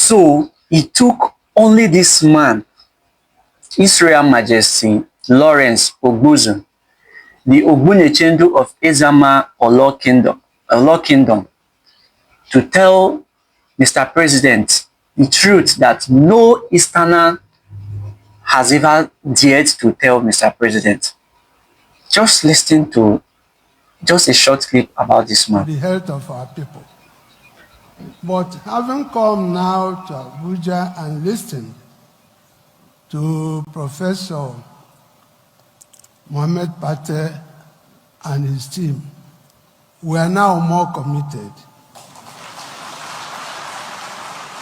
So he took only this man, Israel Majesty Lawrence Agubuzu, the Ogbunechendo of Ezema Olo Kingdom, to tell Mr. President the truth that no Easterner has ever dared to tell Mr. President. Just listen to just a short clip about this man. The health of our people. But having come now to Abuja and listened to Professor Mohammed Pate and his team, we are now more committed.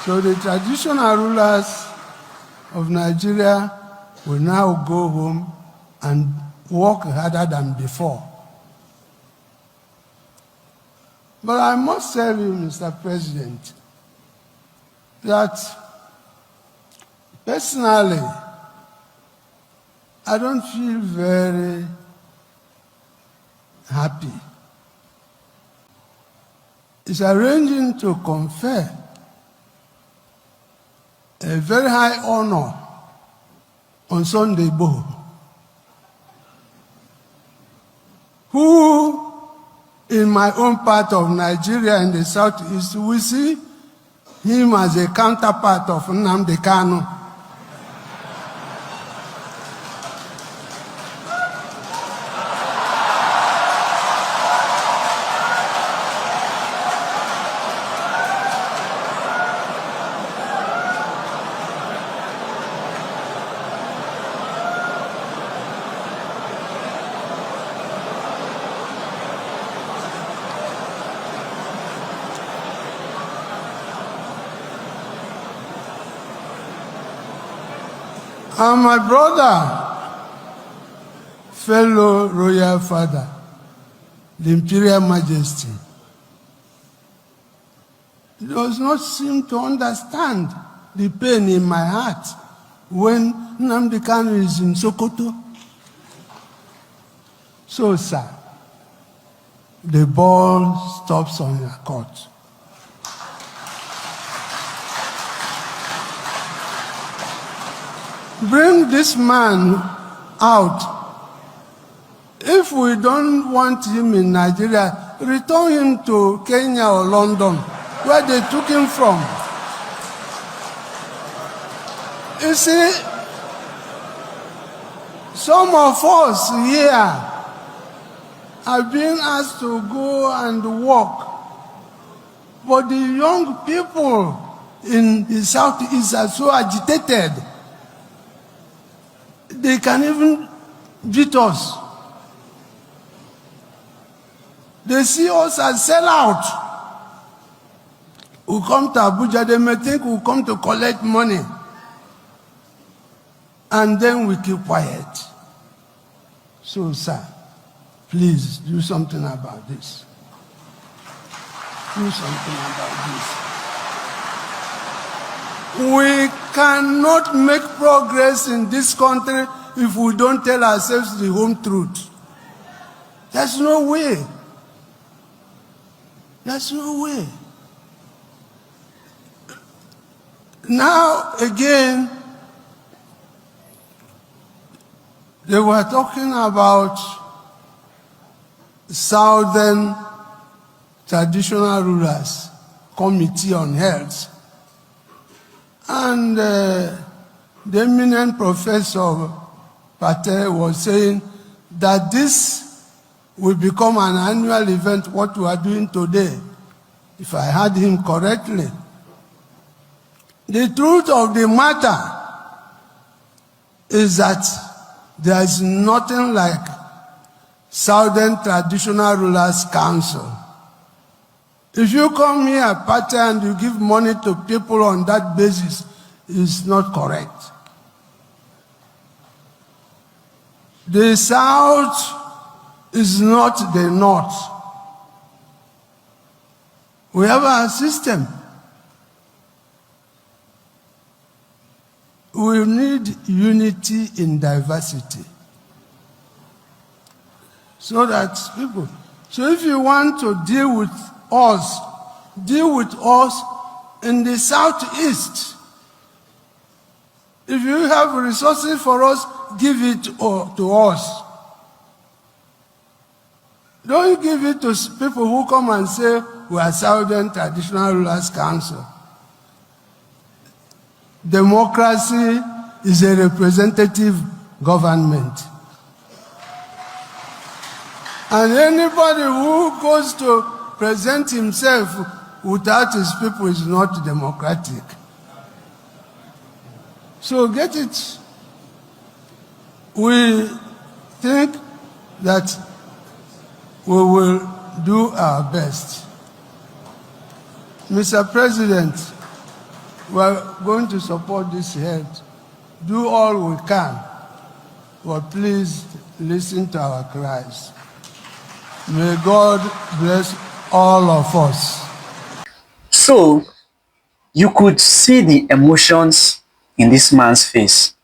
So the traditional rulers of Nigeria will now go home and work harder than before. But I must tell you, Mr. President, that personally, I don't feel very happy. It's arranging to confer a very high honor on Sunday Igboho, who in my own part of Nigeria in the southeast, we see him as a counterpart of Nnamdi Kanu. And my brother, fellow royal father, the Imperial Majesty, does not seem to understand the pain in my heart when Nnamdi Kanu is in Sokoto. So, sir, the ball stops on your court. Bring this man out. If we don't want him in Nigeria, return him to Kenya or London, where they took him from. You see, some of us here are being asked to go and work, but the young people in the Southeast are so agitated. They can even beat us. They see us as sellouts. We come to Abuja, they may think we come to collect money. And then we keep quiet. So, sir, please do something about this. Do something about this. We cannot make progress in this country if we don't tell ourselves the home truth. There's no way. There's no way. Now, again, they were talking about Southern Traditional Rulers Committee on Health. And the eminent Professor Pate was saying that this will become an annual event, what we are doing today, if I heard him correctly. The truth of the matter is that there is nothing like Southern Traditional Rulers Council. If you come here, Pate, and you give money to people on that basis, it's not correct. The South is not the North. We have our system. We need unity in diversity. So that people, so if you want to deal with us in the southeast. If you have resources for us, give it to us. Don't give it to people who come and say, we are Southern Traditional Rulers Council. Democracy is a representative government. And anybody who goes to present himself without his people is not democratic. So get it. We think that we will do our best. Mr. President, we are going to support this head. Do all we can, but please listen to our cries. May God bless all of us. So, you could see the emotions in this man's face.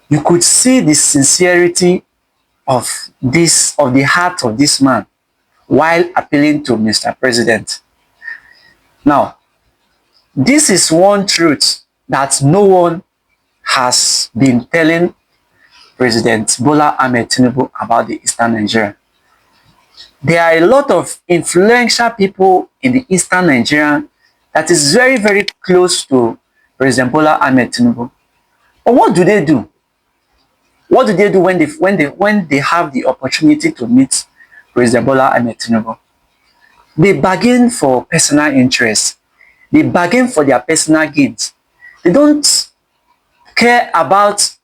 You could see the sincerity of the heart of this man while appealing to Mr. President. Now, this is one truth that no one has been telling President Bola Ahmed Tinubu about the Eastern Nigeria. There are a lot of influential people in the Eastern Nigeria that is very, very close to President Bola Ahmed Tinubu. But what do they do? What do they do when they have the opportunity to meet President Bola Ahmed Tinubu? They bargain for personal interests. They bargain for their personal gains. They don't care about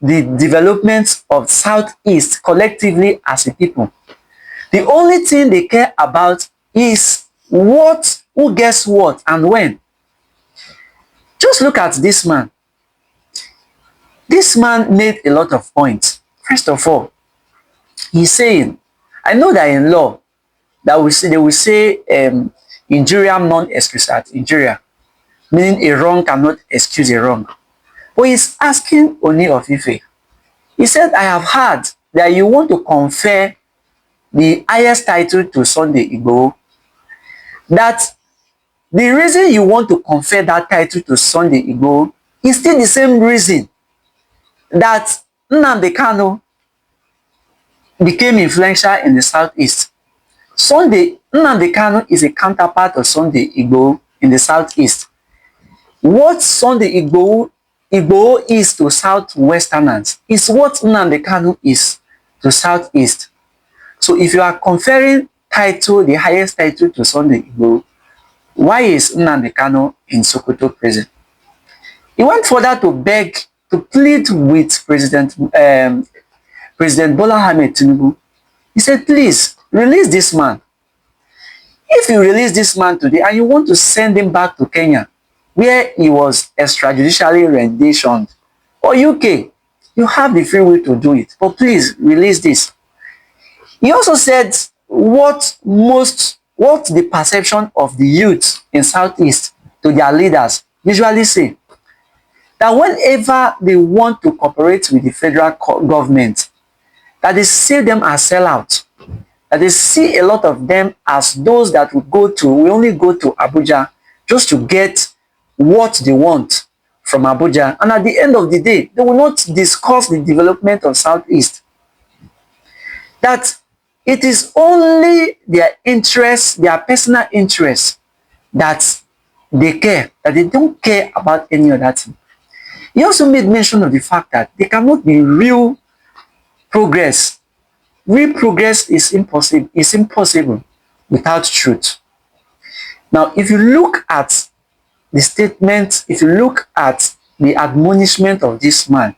the development of Southeast collectively as a people. The only thing they care about is who gets what and when. Just look at this man. This man made a lot of points. First of all, he's saying, I know that in law, they will say injuriam non excusat injuria, meaning a wrong cannot excuse a wrong. But he's asking Oni of Ife. He said, I have heard that you want to confer the highest title to Sunday Igboho. That the reason you want to confer that title to Sunday Igboho is still the same reason that Nnamdi Kanu became influential in the Southeast. Nnamdi Kanu is a counterpart of Sunday Igboho in the Southeast. What Sunday Igboho is to Southwesterners is what Nnamdi Kanu is to Southeast. So if you are conferring the highest title to Sunday Igboho, why is Nnamdi Kanu in Sokoto prison? He went further to plead with President Bola Ahmed Tinubu. He said, please, release this man. If you release this man today and you want to send him back to Kenya, where he was extrajudicially renditioned, or UK, you have the free will to do it. But please, release this. He also said what the perception of the youth in Southeast to their leaders usually say. That whenever they want to cooperate with the federal government, that they see them as sellouts, that they see a lot of them as those that will only go to Abuja just to get what they want from Abuja. And at the end of the day, they will not discuss the development of Southeast. That it is only their interests, their personal interests, that they care, that they don't care about any other thing. He also made mention of the fact that there cannot be real progress. Real progress is impossible without truth. Now, if you look at the statement, if you look at the admonishment of this man,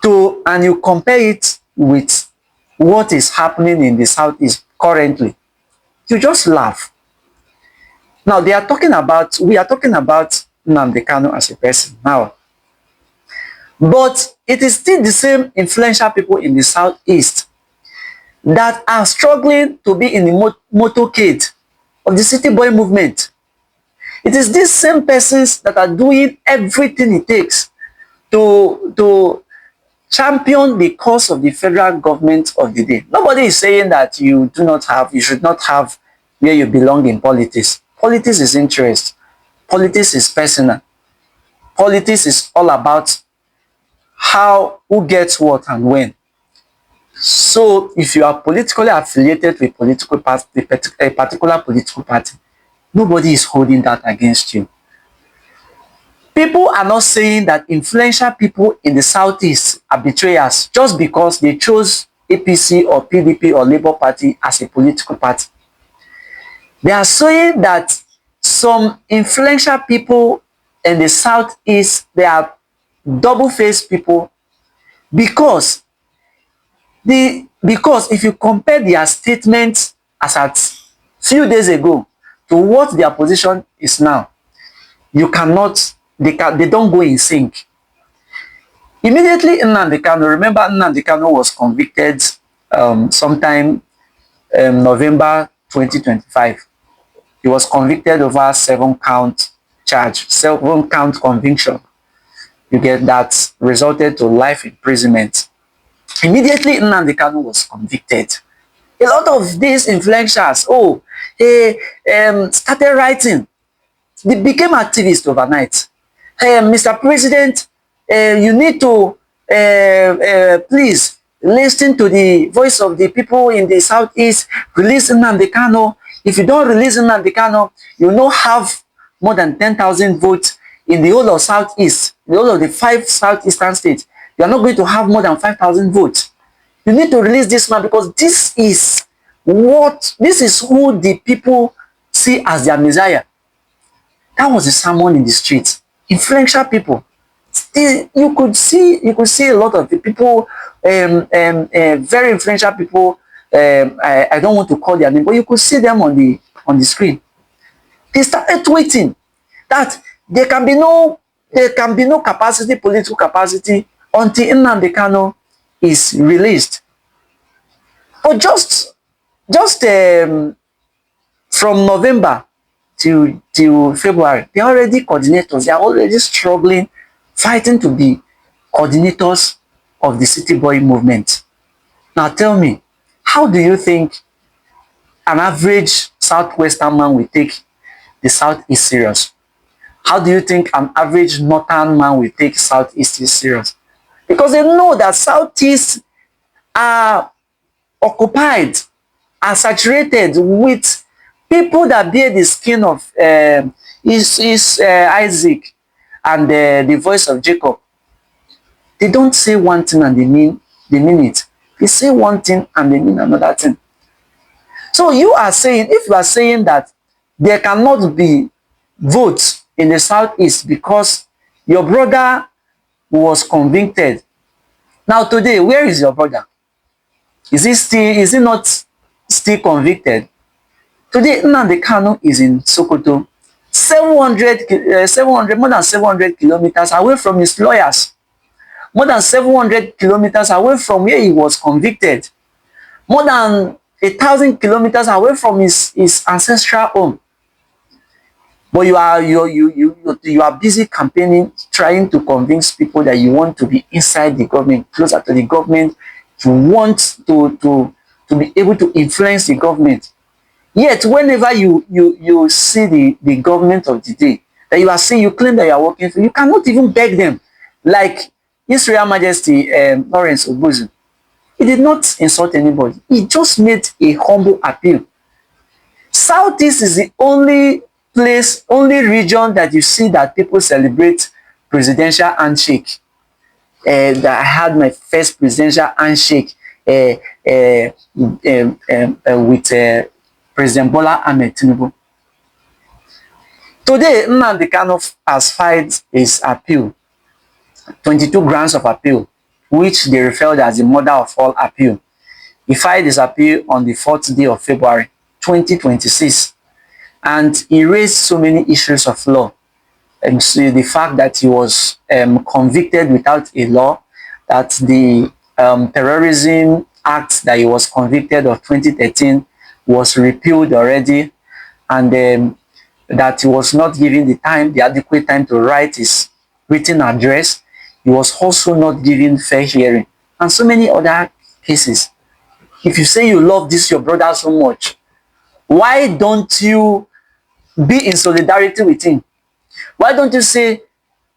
and you compare it with what is happening in the Southeast currently, you just laugh. Now, we are talking about Nnamdi Kanu as a person now. But it is still the same influential people in the Southeast that are struggling to be in the motorcade of the city boy movement. It is these same persons that are doing everything it takes to champion the cause of the federal government of the day. Nobody is saying that you should not have where you belong in politics. Politics is interest. Politics is personal. Politics is all about who gets what and when. So if you are politically affiliated with political party, a particular political party, nobody is holding that against you. People are not saying that influential people in the Southeast are betrayers just because they chose APC or PDP or Labour Party as a political party. They are saying that some influential people in the Southeast, they are double-faced people because if you compare their statements as at few days ago to what their position is now, you cannot, they don't go in sync. Immediately Nnamdi Kanu, remember Nnamdi Kanu was convicted sometime November 2025. He was convicted over 7-count charge, 7-count conviction. You get that resulted to life imprisonment. Immediately Nnamdi Kanu was convicted. A lot of these influencers, started writing. They became activists overnight. Mr. President, you need to please listen to the voice of the people in the Southeast. Release Nnamdi Kanu. If you don't release Nnamdi Kanu, you will not have more than 10,000 votes in the whole of Southeast, the whole of the 5 Southeastern states. You are not going to have more than 5,000 votes. You need to release this man because this is who the people see as their Messiah. That was the sermon in the streets. Influential people. Still, you could see a lot of the people, very influential people. I don't want to call their name, but you could see them on the screen. They started tweeting that there can be no capacity, political capacity, until Nnamdi Kanu is released. But just from November till February, they are already coordinators. They are already struggling, fighting to be coordinators of the City Boy movement. Now tell me, how do you think an average Southwestern man will take the Southeast serious? How do you think an average Northern man will take Southeast serious? Because they know that Southeast are occupied, are saturated with people that bear the skin of Isaac and the voice of Jacob. They don't say one thing and they mean it. They say one thing and they mean another thing. So if you are saying that there cannot be votes in the Southeast because your brother was convicted. Now today, where is your brother? Is he not still convicted? Today, Nnamdi Kanu is in Sokoto, more than 700 kilometers away from his lawyers, more than 700 kilometers away from where he was convicted, more than 1,000 kilometers away from his ancestral home. But you are busy campaigning, trying to convince people that you want to be inside the government, closer to the government. You want to be able to influence the government. Yet, whenever you see the government of the day that you claim that you are working for, you cannot even beg them. Like Israel Majesty, Lawrence Ogbunechendo, he did not insult anybody. He just made a humble appeal. Southeast is the only region that you see that people celebrate presidential handshake. That I had my first presidential handshake with President Bola Ahmed Tinubu. Today, Nnamdi Kanu has filed his appeal, 22 grounds of appeal, which they referred as the mother of all appeal. He filed his appeal on the 4th day of February 2026. And he raised so many issues of law. So the fact that he was convicted without a law, that the terrorism act that he was convicted of 2013 was repealed already, and that he was not given the adequate time to write his written address. He was also not given fair hearing, and so many other cases. If you say you love your brother so much, why don't you be in solidarity with him? Why don't you say,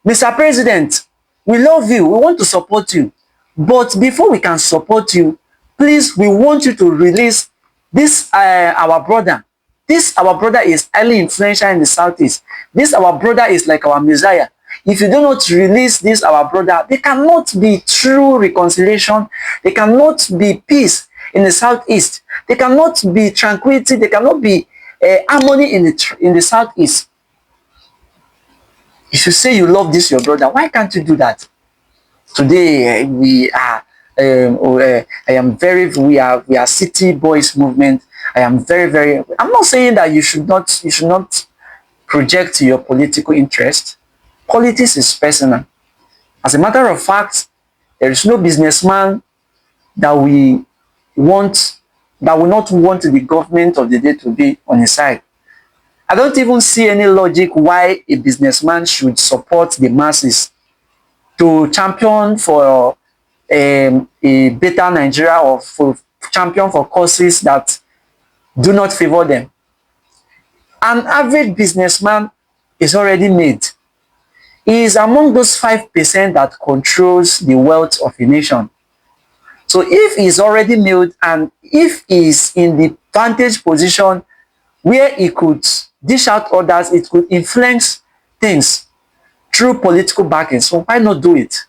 Mr. President, we love you, we want to support you, but before we can support you, please, we want you to release this our brother. This our brother is highly influential in the Southeast. This our brother is like our Messiah. If you do not release this our brother, there cannot be true reconciliation. There cannot be peace in the Southeast. There cannot be tranquility. There cannot be harmony in the Southeast. If you say you love this your brother, why can't you do that? Today we are we are city boys movement. I am very, I'm not saying that you should not project your political interest. Politics is personal. As a matter of fact, there is no businessman that will not want the government of the day to be on his side. I don't even see any logic why a businessman should support the masses to champion for a better Nigeria, or for champion for causes that do not favor them. An average businessman is already made. He is among those 5% that controls the wealth of a nation. So if he is already made, and if he is in the vantage position where he could dish out orders, it could influence things through political backing, so why not do it?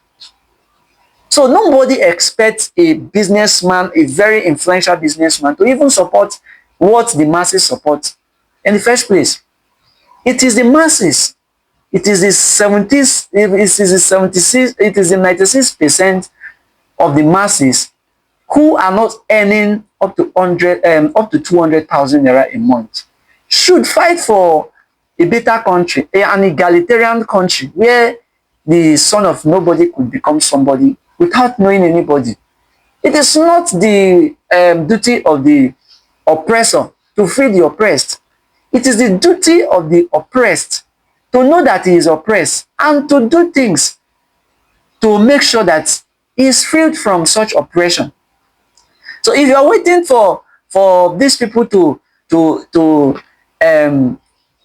So nobody expects a businessman, a very influential businessman, to even support what the masses support in the first place. It is the masses. It is the 70s, it is the 76, it is the 96% of the masses who are not earning up to 200,000 naira a month should fight for a better country, an egalitarian country where the son of nobody could become somebody without knowing anybody. It is not the duty of the oppressor to free the oppressed. It is the duty of the oppressed to know that he is oppressed and to do things to make sure that he is freed from such oppression. So if you are waiting for these people to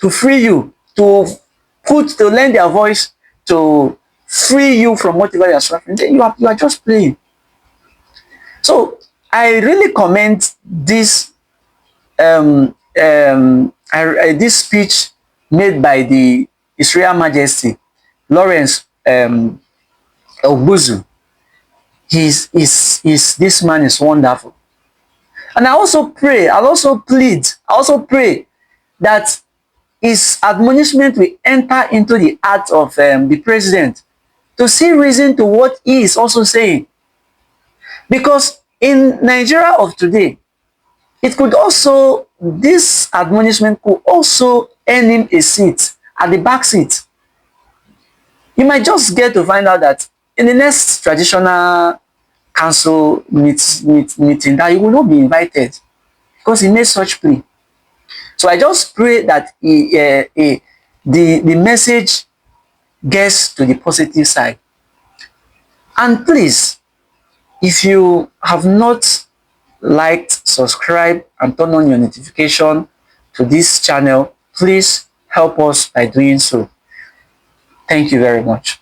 free you, to lend their voice to free you from whatever you are suffering, then you are just playing. So I really commend this this speech made by the Israel Majesty, Lawrence Agubuzu. This man is wonderful. And I also pray that his admonishment will enter into the heart of the president to see reason to what he is also saying. Because in Nigeria of today, this admonishment could also earn him a seat at the back seat. You might just get to find out that in the next traditional council meeting that he will not be invited because he made such plea. So I just pray that the message gets to the positive side. And please, if you have not liked, subscribe, and turn on your notification to this channel, please help us by doing so. Thank you very much.